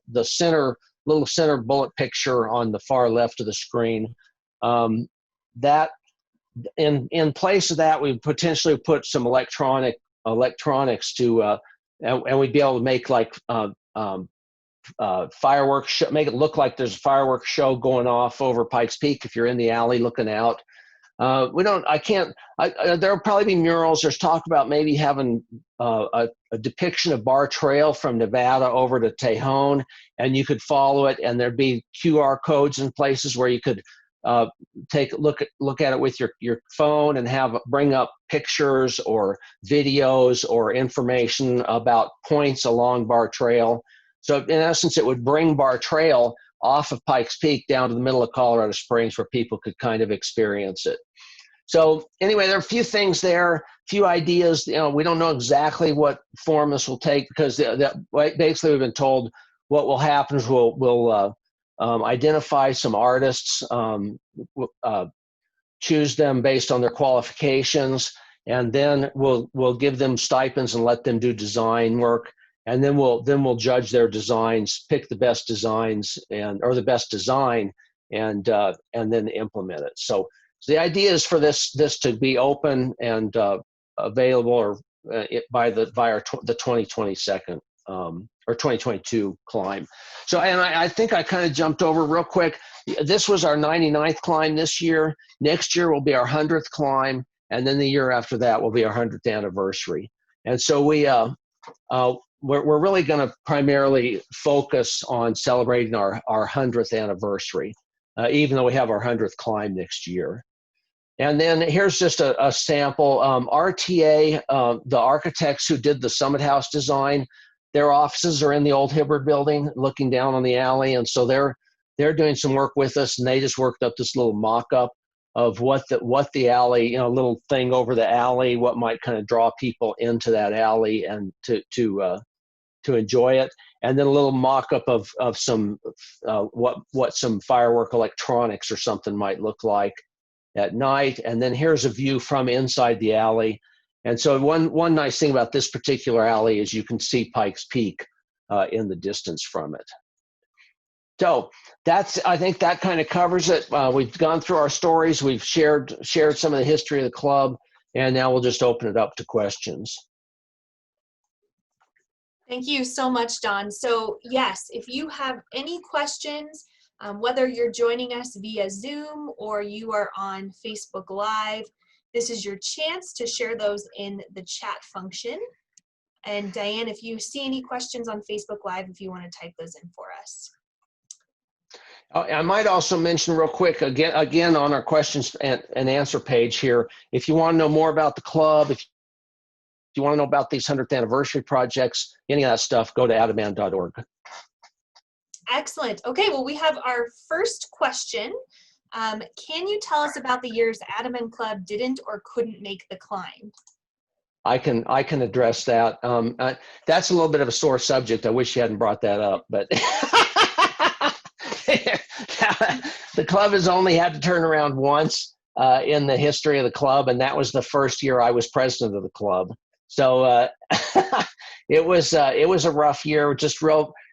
little center bullet picture on the far left of the screen. That in place of that, we potentially put some electronics to, and we'd be able to make like fireworks, make it look like there's a fireworks show going off over Pikes Peak if you're in the alley looking out. There'll probably be murals. There's talk about maybe having a depiction of Bar Trail from Nevada over to Tejon, and you could follow it, and there'd be QR codes in places where you could look at it with your phone and bring up pictures or videos or information about points along Bar Trail. So in essence, it would bring Bar Trail off of Pikes Peak down to the middle of Colorado Springs where people could kind of experience it. So anyway, there are a few things there, a few ideas. We don't know exactly what form this will take because basically we've been told what will happen is we'll identify some artists, choose them based on their qualifications, and then we'll give them stipends and let them do design work. And then we'll judge their designs, pick the best designs or the best design, and then implement it. So the idea is for this to be open and available by the 2022 or 2022 climb. So, and I think I kind of jumped over real quick. This was our 99th climb this year. Next year will be our 100th climb, and then the year after that will be our 100th anniversary. And so we're really going to primarily focus on celebrating our 100th anniversary, even though we have our 100th climb next year. And then here's just a sample. RTA, the architects who did the Summit House design, their offices are in the old Hibbard building looking down on the alley. And so they're doing some work with us, and they just worked up this little mock-up of what the alley, a little thing over the alley, what might kind of draw people into that alley and to enjoy it, and then a little mock-up of some what some firework electronics or something might look like at night. And then here's a view from inside the alley. And so one nice thing about this particular alley is you can see Pikes Peak in the distance from it. So I think that kind of covers it. We've gone through our stories. We've shared some of the history of the club, and now we'll just open it up to questions. Thank you so much, Don. So yes, if you have any questions, whether you're joining us via Zoom or you are on Facebook Live, this is your chance to share those in the chat function. And Diane, if you see any questions on Facebook Live, if you want to type those in for us. I might also mention real quick, again on our questions and answer page here, if you want to know more about the club, if you want to know about these 100th anniversary projects, any of that stuff, go to adaman.org. Excellent. Okay, well, we have our first question. Can you tell us about the years AdAmAn Club didn't or couldn't make the climb? I can address that. That's a little bit of a sore subject. I wish you hadn't brought that up, but the club has only had to turn around once in the history of the club, and that was the first year I was president of the club. So it was a rough year, just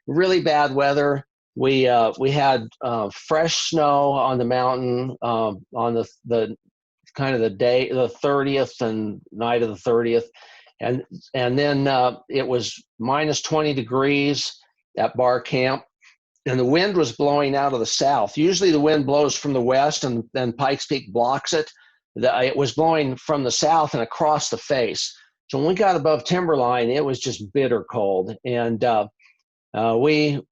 really bad weather. We had fresh snow on the mountain on the kind of the day, the 30th and night of the 30th, and then it was minus 20 degrees at bar camp, and the wind was blowing out of the south. Usually the wind blows from the west, and then Pikes Peak blocks it. It was blowing from the south and across the face. So when we got above timberline, it was just bitter cold, and we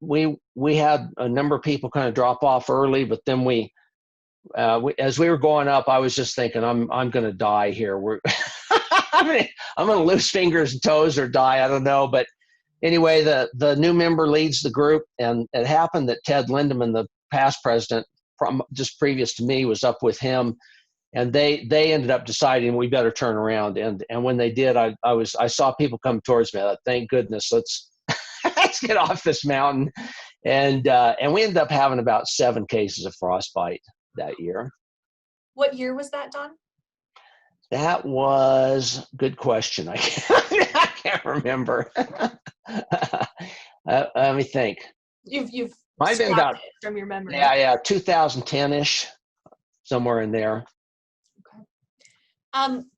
had a number of people kind of drop off early, but then as we were going up, I was just thinking, I'm going to die here. I'm going to lose fingers and toes or die. I don't know. But anyway, the new member leads the group, and it happened that Ted Lindeman, the past president, just previous to me, was up with him. they ended up deciding we better turn around. And when they did, I saw people come towards me. I thought, thank goodness, let's let's get off this mountain. And we ended up having about 7 cases of frostbite that year. What year was that, Don? That was good question. I can't remember. Let me think. You've Might have been scrapped about, it from your memory. yeah, 2010-ish, somewhere in there.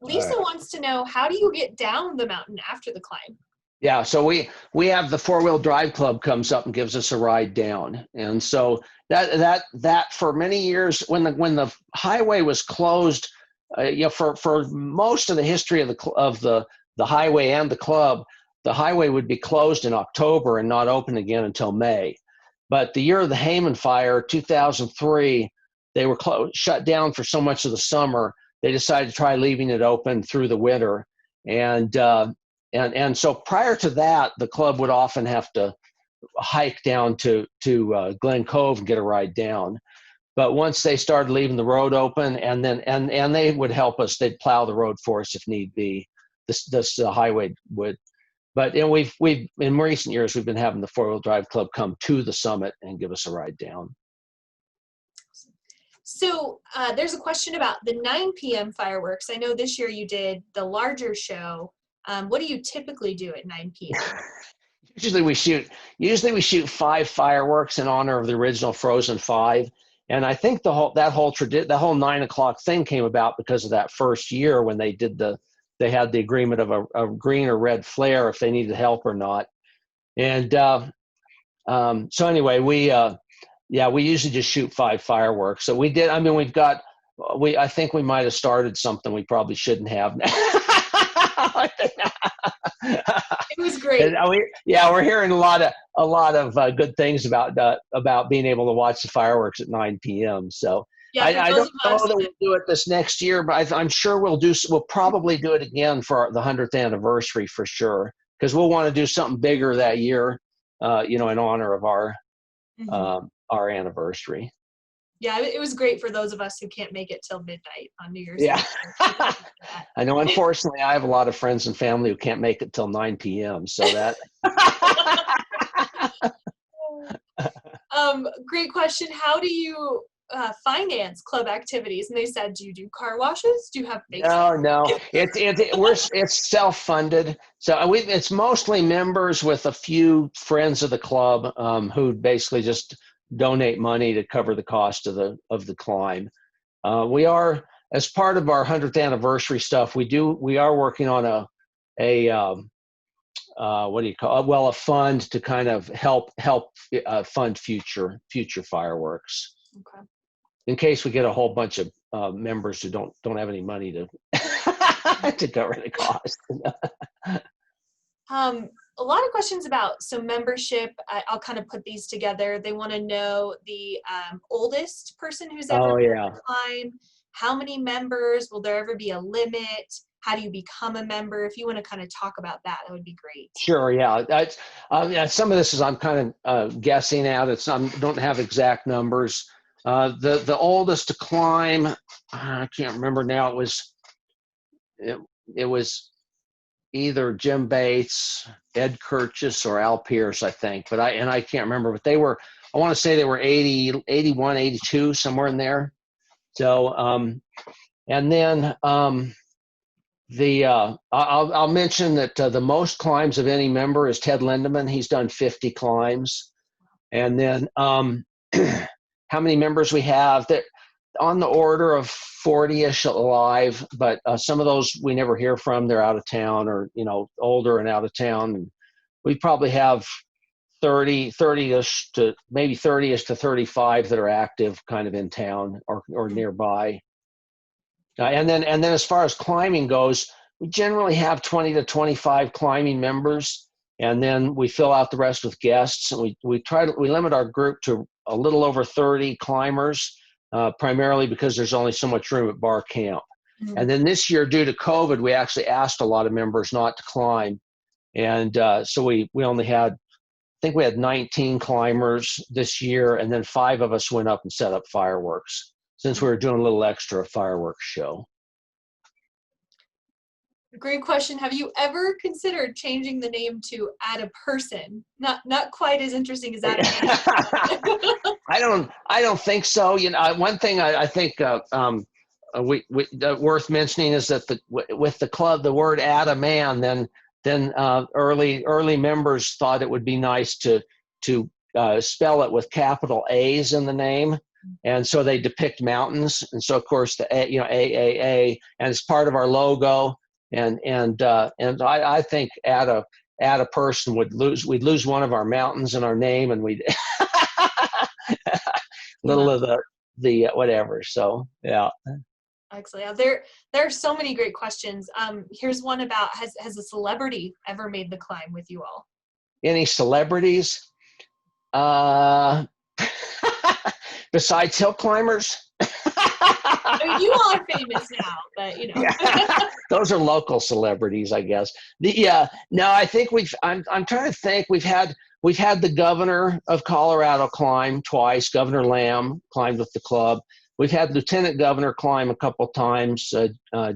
Lisa wants to know, how do you get down the mountain after the climb? Yeah, so we have the 4-wheel drive club comes up and gives us a ride down, and so that for many years when the highway was closed, for most of the history of the highway and the club, the highway would be closed in October and not open again until May. But the year of the Hayman fire, 2003, they were shut down for so much of the summer. They decided to try leaving it open through the winter, and so prior to that, the club would often have to hike down to Glen Cove and get a ride down. But once they started leaving the road open, and they would help us, they'd plow the road for us if need be. This highway would. But we've in recent years we've been having the 4-wheel drive club come to the summit and give us a ride down. So there's a question about the 9 p.m. fireworks. I know this year you did the larger show. What do you typically do at 9 p.m.? Usually we shoot 5 fireworks in honor of the original Frozen 5. And I think the whole 9 o'clock thing came about because of that first year when they had the agreement of a green or red flare if they needed help or not. And so anyway, we usually just shoot 5 fireworks. So we did. I mean, I think we might have started something we probably shouldn't have. It was great. We're hearing a lot of good things about being able to watch the fireworks at 9 p.m. So yeah, I don't know that we'll do it this next year, but I'm sure we'll probably do it again for the 100th anniversary for sure, because we'll want to do something bigger that year, in honor of our anniversary. Yeah, it was great for those of us who can't make it till midnight on New Year's Eve. Yeah. I know, unfortunately, I have a lot of friends and family who can't make it till 9 p.m. So that. Great question. How do you finance club activities? And they said, do you do car washes? Do you have basements? No. It's self-funded. So it's mostly members with a few friends of the club who basically just donate money to cover the cost of the climb. We are, as part of our 100th anniversary stuff, we are working on a fund to kind of help fund future fireworks. Okay. In case we get a whole bunch of members who don't have any money to to cover the cost. A lot of questions about membership. I'll kind of put these together. They want to know the oldest person who's ever been on the climb. How many members? Will there ever be a limit? How do you become a member? If you want to kind of talk about that would be great. Sure. Yeah. Some of this is I'm kind of guessing at. I don't have exact numbers. The oldest to climb, I can't remember now. It was either Jim Bates, Ed Kirchis, or Al Pierce, I think. But I can't remember. But I want to say they were 80, 81, 82, somewhere in there. So, and then I'll mention that the most climbs of any member is Ted Lindemann. He's done 50 climbs. And then how many members we have? That on the order of 40-ish alive, but some of those we never hear from. They're out of town or, older and out of town. And we probably have 30-ish to maybe 30-ish to 35 that are active kind of in town or nearby. And then as far as climbing goes, we generally have 20 to 25 climbing members, and then we fill out the rest with guests. And we limit our group to a little over 30 climbers, primarily because there's only so much room at bar camp. Mm-hmm. And then this year, due to COVID, we actually asked a lot of members not to climb, and so we only had, I think we had 19 climbers this year, and then 5 of us went up and set up fireworks. since we were doing a little extra fireworks show. Great question. Have you ever considered changing the name to Add a Person? Not quite as interesting as AdAmAn. I don't think so. You know, one thing I think worth mentioning is that with the club, the word AdAmAn, then early members thought it would be nice to spell it with capital A's in the name, and so they depict mountains. And so of course the AAA, and it's part of our logo. And I think add a person we'd lose one of our mountains in our name, and we'd little of the whatever. So yeah. Excellent. There are so many great questions. Here's one about has a celebrity ever made the climb with you all? Any celebrities? Besides hill climbers? I mean, you all are famous now, but you know. Those are local celebrities, I guess. No, I think I'm trying to think. We've had the governor of Colorado climb twice. Governor Lamb climbed with the club. We've had Lieutenant Governor climb a couple times.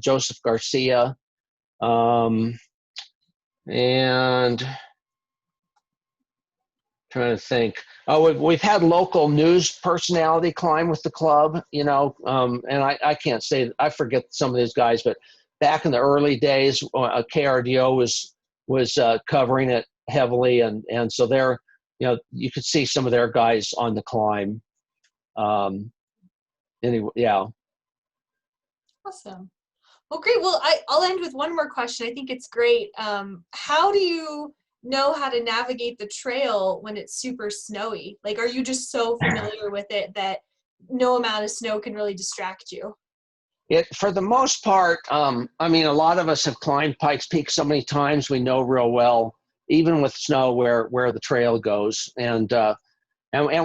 Joseph Garcia, and trying to think. Oh, we've had local news personality climb with the club, you know, and I can't say, I forget some of these guys, but back in the early days, KRDO was covering it heavily, and so they're, you know, you could see some of their guys on the climb. Anyway, yeah. Awesome. Well, great. Well, I'll end with one more question. I think it's great. How do you know how to navigate the trail when it's super snowy? Like, are you just so familiar with it that no amount of snow can really distract you? For the most part, I mean, a lot of us have climbed Pikes Peak so many times, we know real well, even with snow, where the trail goes. And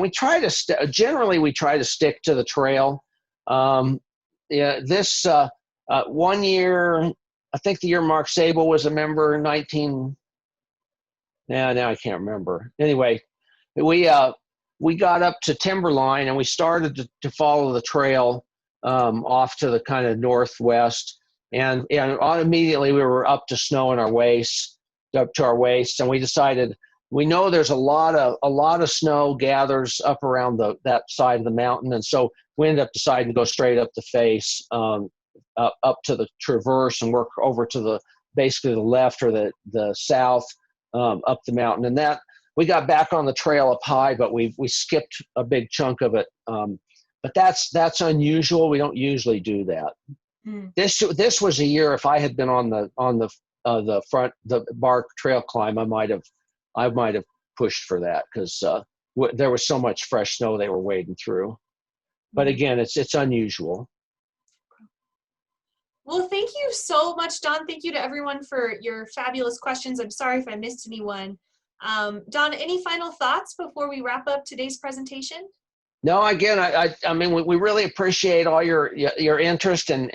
we try to, generally we try to stick to the trail. Yeah, this, 1 year, I think the year Mark Sable was a member, now I can't remember. Anyway, we got up to Timberline and we started to follow the trail off to the kind of northwest, and immediately we were up to snow in our waists, up to our waists, and we decided, we know there's a lot of snow gathers up around that side of the mountain, and so we ended up deciding to go straight up the face, up to the traverse, and work over to basically the left or the south, up the mountain. And that we got back on the trail up high, but we skipped a big chunk of it. But that's unusual. We don't usually do that. This was a year, if I had been on the Bark Trail climb, I might have pushed for that, because there was so much fresh snow they were wading through. But again, it's unusual. Well, thank you so much, Don. Thank you to everyone for your fabulous questions. I'm sorry if I missed anyone. Don, any final thoughts before we wrap up today's presentation? No, again, I mean, we really appreciate all your interest, and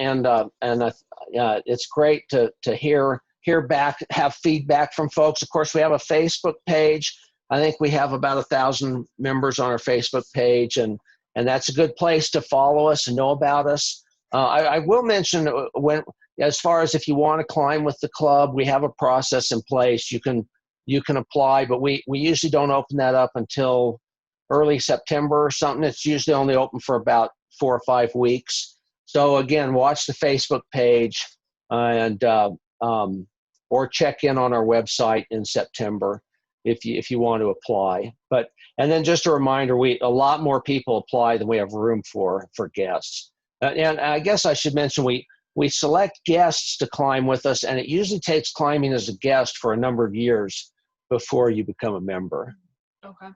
it's great to hear back, have feedback from folks. Of course, we have a Facebook page. I think we have about 1,000 members on our Facebook page, and that's a good place to follow us and know about us. I will mention, as far as if you want to climb with the club, we have a process in place. You can apply, but we usually don't open that up until early September or something. It's usually only open for about 4 or 5 weeks. So again, watch the Facebook page, and or check in on our website in September if you want to apply. And then just a reminder, a lot more people apply than we have room for guests. And I guess I should mention, we select guests to climb with us, and it usually takes climbing as a guest for a number of years before you become a member. Okay.